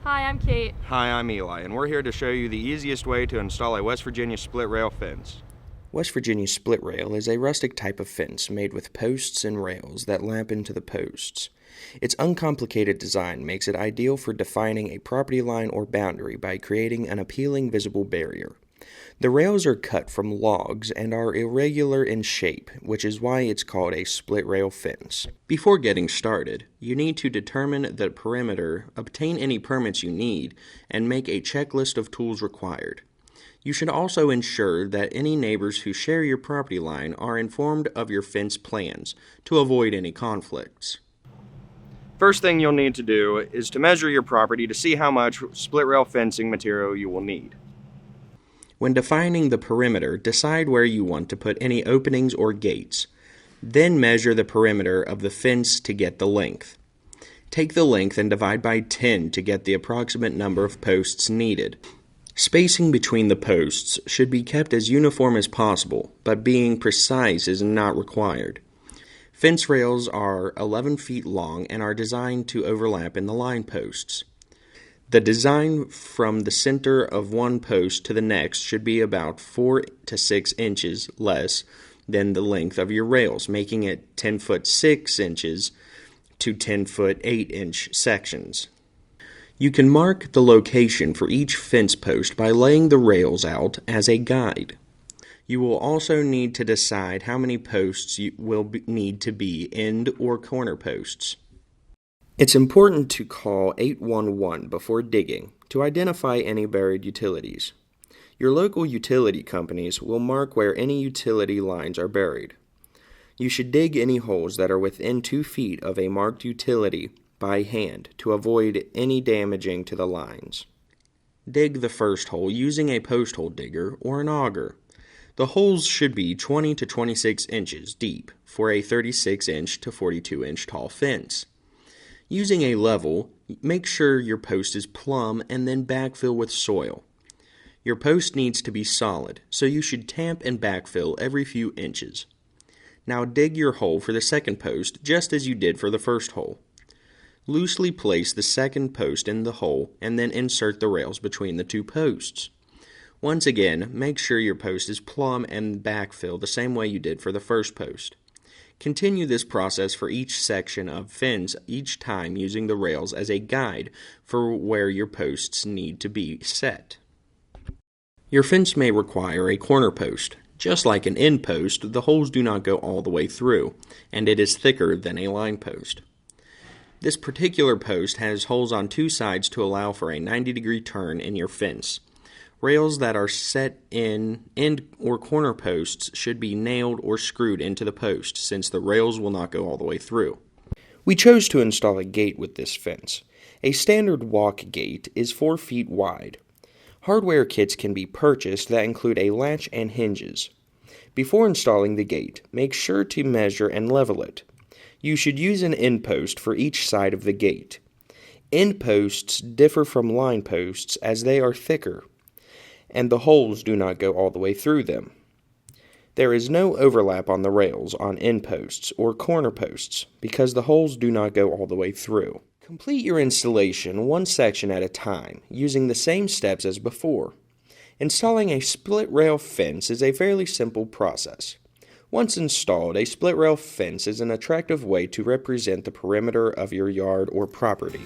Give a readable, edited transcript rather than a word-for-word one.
Hi, I'm Kate. Hi, I'm Eli, and we're here to show you the easiest way to install a West Virginia split rail fence. West Virginia split rail is a rustic type of fence made with posts and rails that lap into the posts. Its uncomplicated design makes it ideal for defining a property line or boundary by creating an appealing visible barrier. The rails are cut from logs and are irregular in shape, which is why it's called a split rail fence. Before getting started, you need to determine the perimeter, obtain any permits you need, and make a checklist of tools required. You should also ensure that any neighbors who share your property line are informed of your fence plans to avoid any conflicts. First thing you'll need to do is to measure your property to see how much split rail fencing material you will need. When defining the perimeter, decide where you want to put any openings or gates. Then measure the perimeter of the fence to get the length. Take the length and divide by 10 to get the approximate number of posts needed. Spacing between the posts should be kept as uniform as possible, but being precise is not required. Fence rails are 11 feet long and are designed to overlap in the line posts. The design from the center of one post to the next should be about 4 to 6 inches less than the length of your rails, making it 10 foot 6 inches to 10 foot 8 inch sections. You can mark the location for each fence post by laying the rails out as a guide. You will also need to decide how many posts you will need to be end or corner posts. It's important to call 811 before digging to identify any buried utilities. Your local utility companies will mark where any utility lines are buried. You should dig any holes that are within 2 feet of a marked utility by hand to avoid any damaging to the lines. Dig the first hole using a post hole digger or an auger. The holes should be 20 to 26 inches deep for a 36-inch to 42-inch tall fence. Using a level, make sure your post is plumb and then backfill with soil. Your post needs to be solid, so you should tamp and backfill every few inches. Now dig your hole for the second post just as you did for the first hole. Loosely place the second post in the hole and then insert the rails between the two posts. Once again, make sure your post is plumb and backfill the same way you did for the first post. Continue this process for each section of fence each time using the rails as a guide for where your posts need to be set. Your fence may require a corner post. Just like an end post, the holes do not go all the way through, and it is thicker than a line post. This particular post has holes on 2 sides to allow for a 90-degree turn in your fence. Rails that are set in end or corner posts should be nailed or screwed into the post, since the rails will not go all the way through. We chose to install a gate with this fence. A standard walk gate is 4 feet wide. Hardware kits can be purchased that include a latch and hinges. Before installing the gate, make sure to measure and level it. You should use an end post for each side of the gate. End posts differ from line posts as they are thicker, and the holes do not go all the way through them. There is no overlap on the rails on end posts or corner posts because the holes do not go all the way through. Complete your installation one section at a time using the same steps as before. Installing a split rail fence is a fairly simple process. Once installed, a split rail fence is an attractive way to represent the perimeter of your yard or property.